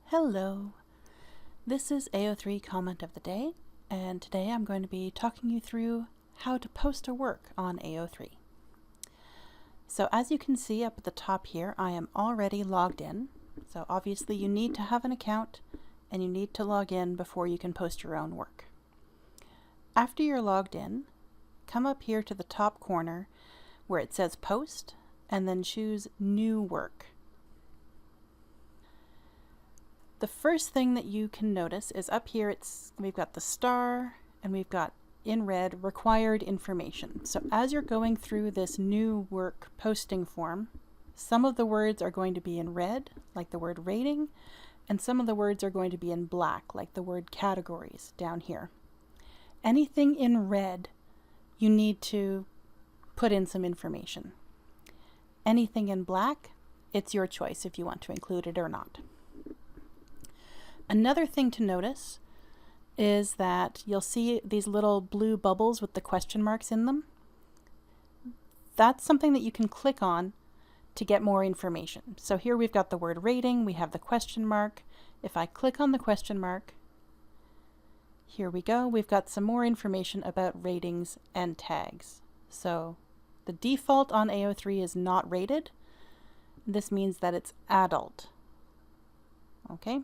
Hello, this is AO3 comment of the day, and today I'm going to be talking you through how to post a work on AO3. So as you can see up at the top here, I am already logged in. So obviously you need to have an account and you need to log in before you can post your own work. After you're logged in, come up here to the top corner where it says post and then choose new work. The first thing that you can notice is up here we've got the star and we've got in red required information. So as you're going through this new work posting form, some of the words are going to be in red, like the word rating, and some of the words are going to be in black, like the word categories down here. Anything in red, you need to put in some information. Anything in black, it's your choice if you want to include it or not. Another thing to notice is that you'll see these little blue bubbles with the question marks in them. That's something that you can click on to get more information. So here we've got the word rating, we have the question mark. If I click on the question mark, here we go, we've got some more information about ratings and tags. So the default on AO3 is not rated. This means that it's adult. Okay.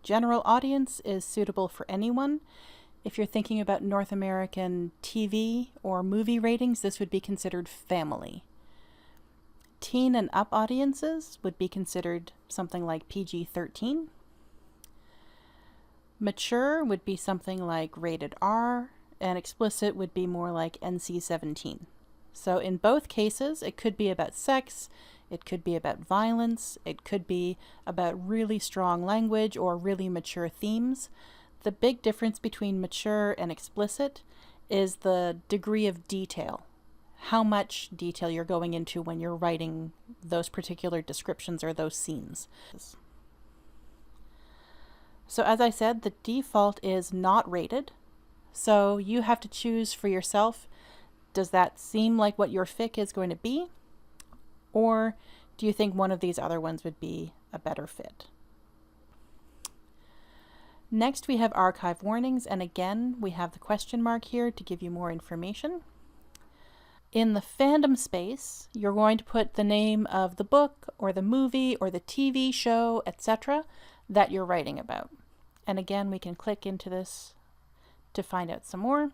General audience is suitable for anyone. If you're thinking about North American TV or movie ratings, this would be considered family. Teen and up audiences would be considered something like PG-13. Mature would be something like rated R, and explicit would be more like NC-17. So in both cases, it could be about sex, it could be about violence, it could be about really strong language or really mature themes. The big difference between mature and explicit is the degree of detail, how much detail you're going into when you're writing those particular descriptions or those scenes. So as I said, the default is not rated, so you have to choose for yourself. Does that seem like what your fic is going to be? Or do you think one of these other ones would be a better fit? Next, we have archive warnings, and again, we have the question mark here to give you more information. In the fandom space, you're going to put the name of the book or the movie or the TV show, etc. that you're writing about. And again, we can click into this to find out some more.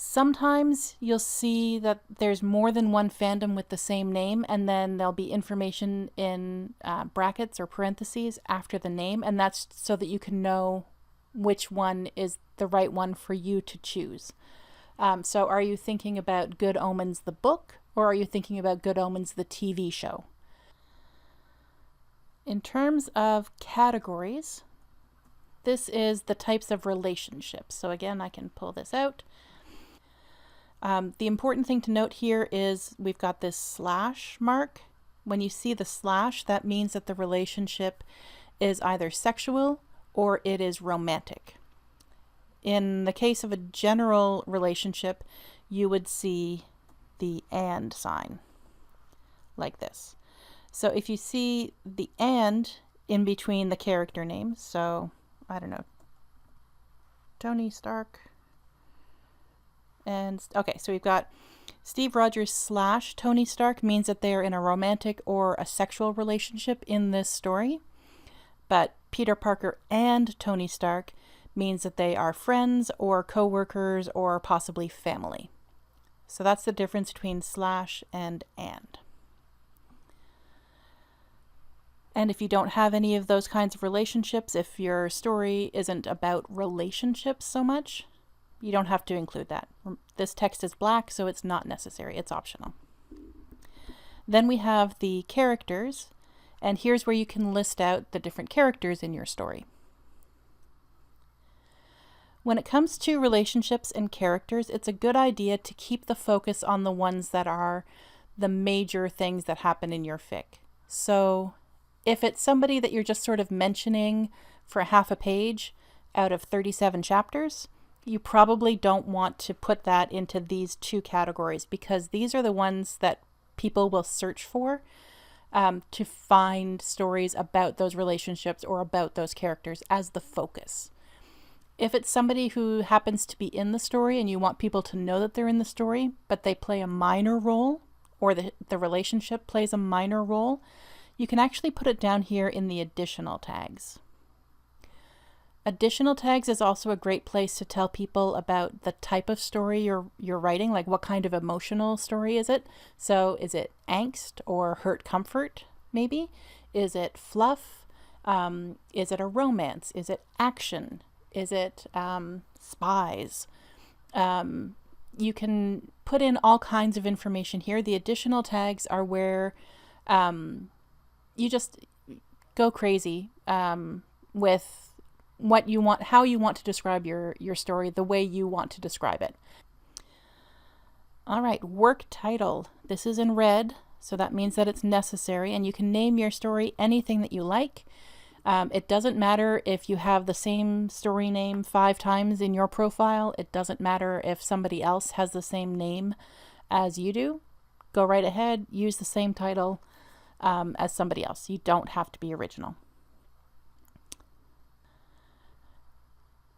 Sometimes you'll see that there's more than one fandom with the same name, and then there'll be information in brackets or parentheses after the name, and that's so that you can know which one is the right one for you to choose. So are you thinking about Good Omens the book, or are you thinking about Good Omens the TV show? In terms of categories, this is the types of relationships. So again, I can pull this out. The important thing to note here is we've got this slash mark. When you see the slash, that means that the relationship is either sexual or it is romantic. In the case of a general relationship, you would see the and sign like this. So if you see the and in between the character names, so I don't know, Tony Stark. And okay, so we've got Steve Rogers / Tony Stark means that they are in a romantic or a sexual relationship in this story. But Peter Parker and Tony Stark means that they are friends or co-workers or possibly family. So that's the difference between / and and. And if you don't have any of those kinds of relationships, if your story isn't about relationships so much, you don't have to include that. This text is black, so it's not necessary. It's optional. Then we have the characters, and here's where you can list out the different characters in your story. When it comes to relationships and characters, it's a good idea to keep the focus on the ones that are the major things that happen in your fic. So if it's somebody that you're just sort of mentioning for half a page out of 37 chapters, you probably don't want to put that into these two categories because these are the ones that people will search for. to find stories about those relationships or about those characters as the focus. If it's somebody who happens to be in the story and you want people to know that they're in the story, but they play a minor role, or the relationship plays a minor role, you can actually put it down here in the additional tags. Additional tags is also a great place to tell people about the type of story you're writing, like what kind of emotional story is it? So is it angst or hurt comfort, maybe? Is it fluff? Is it a romance? Is it action? Is it spies? You can put in all kinds of information here. The additional tags are where you just go crazy with what you want, how you want to describe your story, the way you want to describe it. All right, work title. This is in red, so that means that it's necessary, and you can name your story anything that you like. It doesn't matter if you have the same story name 5 times in your profile. It doesn't matter if somebody else has the same name as you do. Go right ahead, use the same title as somebody else. You don't have to be original.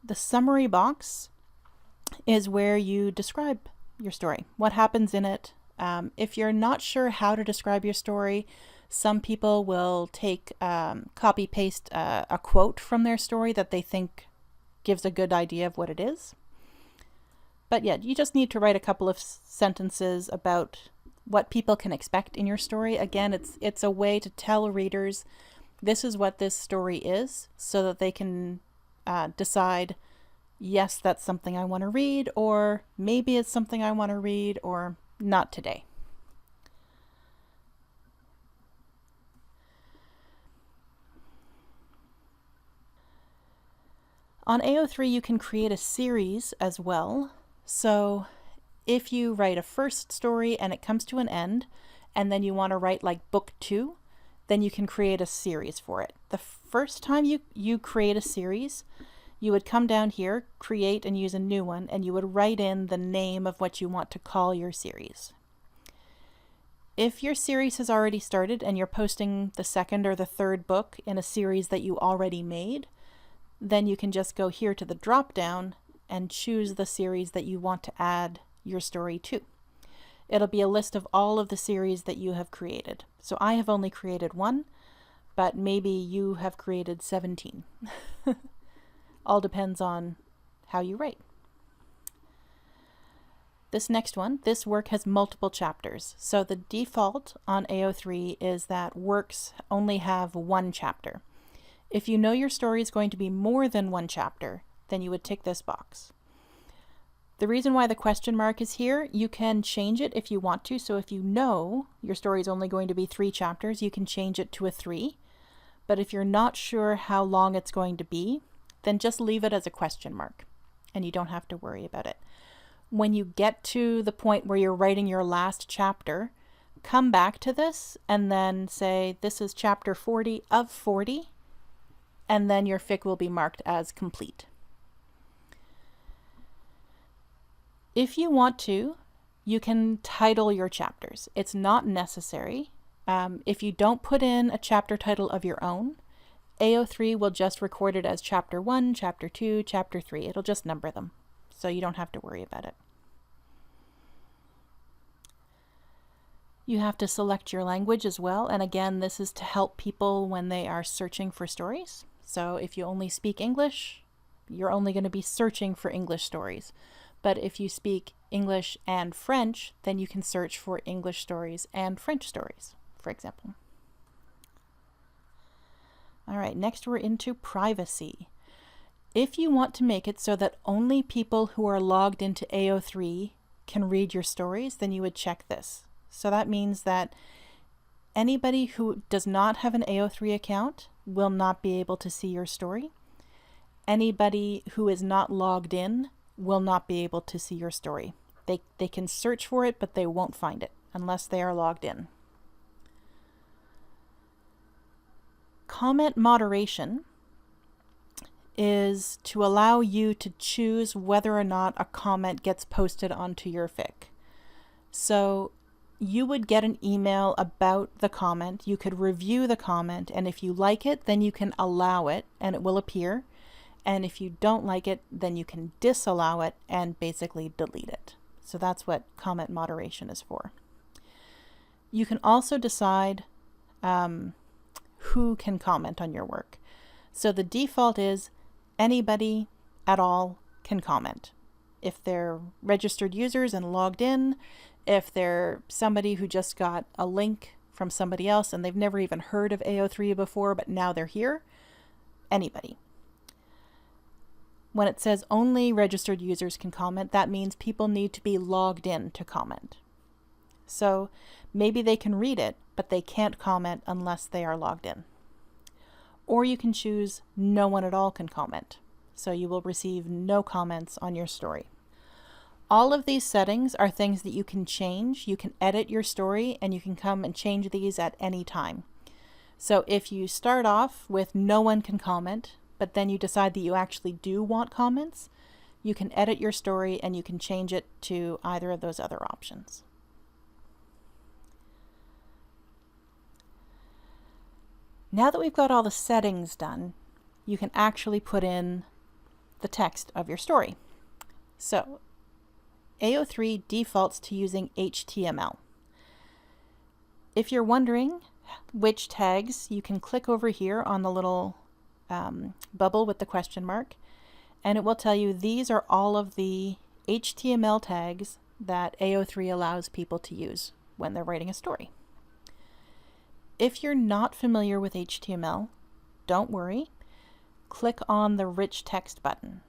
The summary box is where you describe your story, what happens in it. If you're not sure how to describe your story, some people will take, copy paste a quote from their story that they think gives a good idea of what it is. But yeah, you just need to write a couple of sentences about what people can expect in your story. Again, it's a way to tell readers this is what this story is, so that they can decide, yes, that's something I want to read, or maybe it's something I want to read, or not today. On AO3, you can create a series as well. So if you write a first story and it comes to an end, and then you want to write like book 2, then you can create a series for it. The first time you create a series, you would come down here, create and use a new one, and you would write in the name of what you want to call your series. If your series has already started and you're posting the second or the third book in a series that you already made, then you can just go here to the drop down and choose the series that you want to add your story to. It'll be a list of all of the series that you have created. So I have only created 1, but maybe you have created 17. All depends on how you write. This next one, this work has multiple chapters. So the default on AO3 is that works only have 1 chapter. If you know your story is going to be more than 1 chapter, then you would tick this box. The reason why the question mark is here, you can change it if you want to. So if you know your story is only going to be 3 chapters, you can change it to a 3. But if you're not sure how long it's going to be, then just leave it as a question mark, and you don't have to worry about it. When you get to the point where you're writing your last chapter, come back to this and then say, this is chapter 40 of 40, and then your fic will be marked as complete. If you want to, you can title your chapters. It's not necessary. If you don't put in a chapter title of your own, AO3 will just record it as chapter 1, chapter 2, chapter 3. It'll just number them, so you don't have to worry about it. You have to select your language as well, and again, this is to help people when they are searching for stories. So if you only speak English, you're only going to be searching for English stories. But if you speak English and French, then you can search for English stories and French stories, for example. All right, next we're into privacy. If you want to make it so that only people who are logged into AO3 can read your stories, then you would check this. So that means that anybody who does not have an AO3 account will not be able to see your story. Anybody who is not logged in will not be able to see your story. They can search for it, but they won't find it unless they are logged in. Comment moderation is to allow you to choose whether or not a comment gets posted onto your fic. So you would get an email about the comment. You could review the comment, and if you like it, then you can allow it and it will appear. And if you don't like it, then you can disallow it and basically delete it. So that's what comment moderation is for. You can also decide who can comment on your work. So the default is anybody at all can comment. If they're registered users and logged in, if they're somebody who just got a link from somebody else and they've never even heard of AO3 before, but now they're here, anybody. When it says only registered users can comment, that means people need to be logged in to comment. So maybe they can read it, but they can't comment unless they are logged in. Or you can choose no one at all can comment. So you will receive no comments on your story. All of these settings are things that you can change. You can edit your story and you can come and change these at any time. So if you start off with no one can comment, but then you decide that you actually do want comments, you can edit your story and you can change it to either of those other options. Now that we've got all the settings done, you can actually put in the text of your story. So AO3 defaults to using HTML. If you're wondering which tags, you can click over here on the little bubble with the question mark, and it will tell you these are all of the HTML tags that AO3 allows people to use when they're writing a story. If you're not familiar with HTML, don't worry. Click on the rich text button.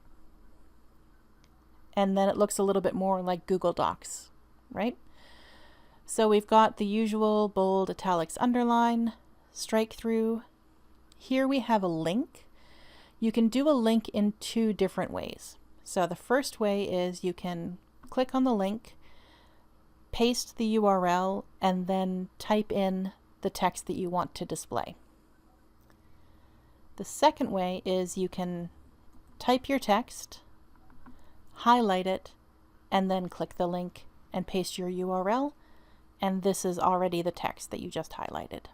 And then it looks a little bit more like Google Docs, right? So we've got the usual bold, italics, underline, strike through. Here we have a link. You can do a link in two different ways. So the first way is you can click on the link, paste the URL, and then type in the text that you want to display. The second way is you can type your text, highlight it, and then click the link and paste your URL, and this is already the text that you just highlighted.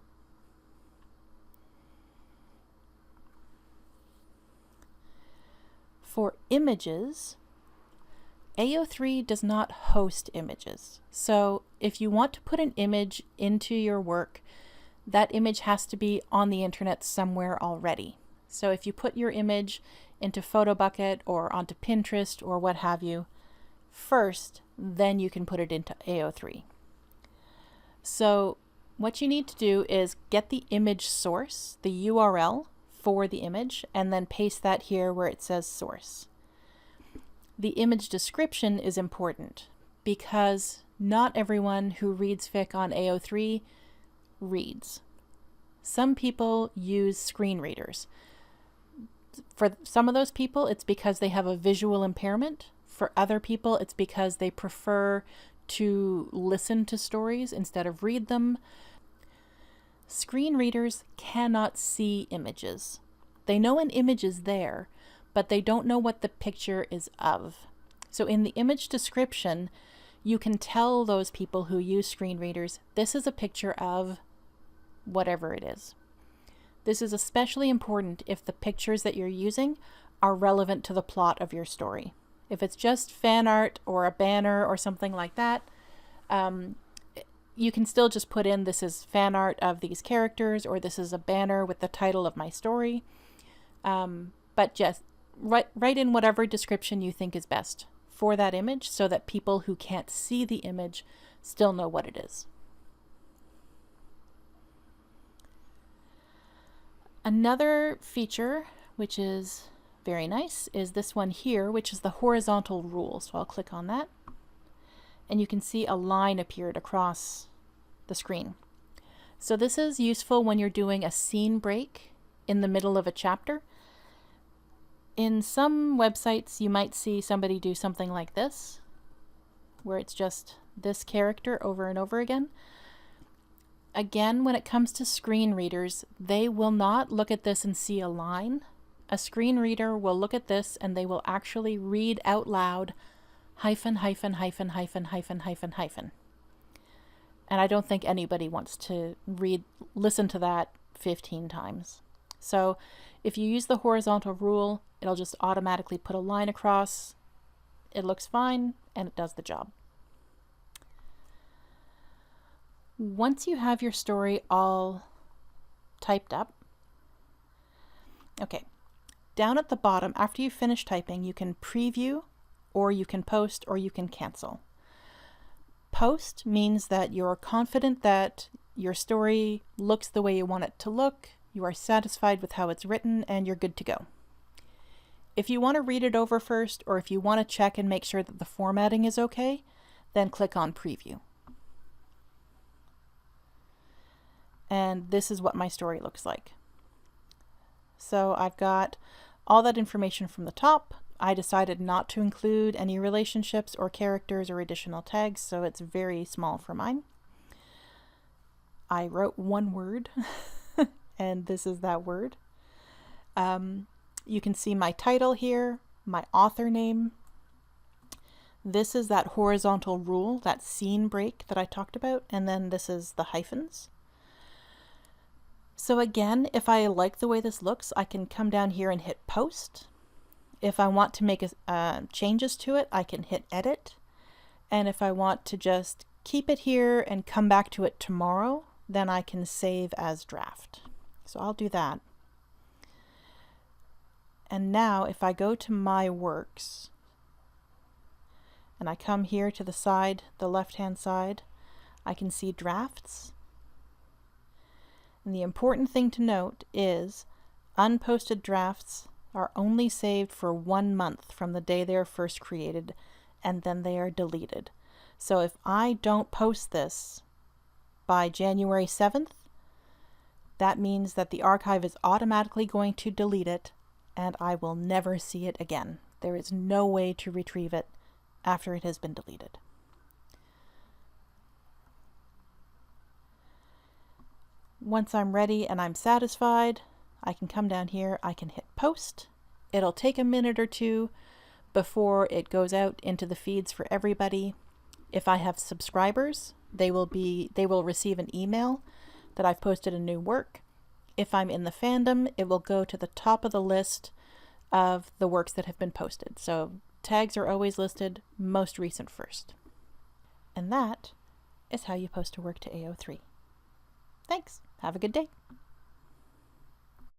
For images, AO3 does not host images. So if you want to put an image into your work, that image has to be on the internet somewhere already. So if you put your image into PhotoBucket or onto Pinterest or what have you first, then you can put it into AO3. So what you need to do is get the image source, the URL for the image, and then paste that here where it says source. The image description is important because not everyone who reads fic on AO3 reads. Some people use screen readers. For some of those people, it's because they have a visual impairment. For other people, it's because they prefer to listen to stories instead of read them. Screen readers cannot see images. They know an image is there, but they don't know what the picture is of. So in the image description, you can tell those people who use screen readers, this is a picture of whatever it is. This is especially important if the pictures that you're using are relevant to the plot of your story. If it's just fan art or a banner or something like that, you can still just put in this is fan art of these characters or this is a banner with the title of my story. But just write in whatever description you think is best for that image so that people who can't see the image still know what it is. Another feature, which is very nice, is this one here, which is the horizontal rule. So I'll click on that, and you can see a line appeared across the screen. So this is useful when you're doing a scene break in the middle of a chapter. In some websites, you might see somebody do something like this, where it's just this character over and over again. Again, when it comes to screen readers, they will not look at this and see a line. A screen reader will look at this and they will actually read out loud hyphen, hyphen, hyphen, hyphen, hyphen, hyphen, hyphen. And I don't think anybody wants to listen to that 15 times. So if you use the horizontal rule, it'll just automatically put a line across. It looks fine and it does the job. Once you have your story all typed up, okay, down at the bottom, after you finish typing, you can preview, or you can post, or you can cancel. Post means that you're confident that your story looks the way you want it to look, you are satisfied with how it's written, and you're good to go. If you want to read it over first, or if you want to check and make sure that the formatting is okay, then click on preview. And this is what my story looks like. So I've got all that information from the top. I decided not to include any relationships or characters or additional tags, so it's very small for mine. I wrote one word, and this is that word. You can see my title here, my author name. This is that horizontal rule, that scene break that I talked about, and then this is the hyphens. So again, if I like the way this looks, I can come down here and hit post. If I want to make changes to it, I can hit edit. And if I want to just keep it here and come back to it tomorrow, then I can save as draft. So I'll do that. And now if I go to my works and I come here to the side, the left-hand side, I can see drafts. And the important thing to note is unposted drafts are only saved for 1 month from the day they are first created, and then they are deleted. So if I don't post this by January 7th, that means that the archive is automatically going to delete it, and I will never see it again. There is no way to retrieve it after it has been deleted. Once I'm ready and I'm satisfied, I can come down here, I can hit post. It'll take a minute or two before it goes out into the feeds for everybody. If I have subscribers, they will receive an email that I've posted a new work. If I'm in the fandom, it will go to the top of the list of the works that have been posted. So tags are always listed, most recent first. And that is how you post a work to AO3. Thanks. Have a good day.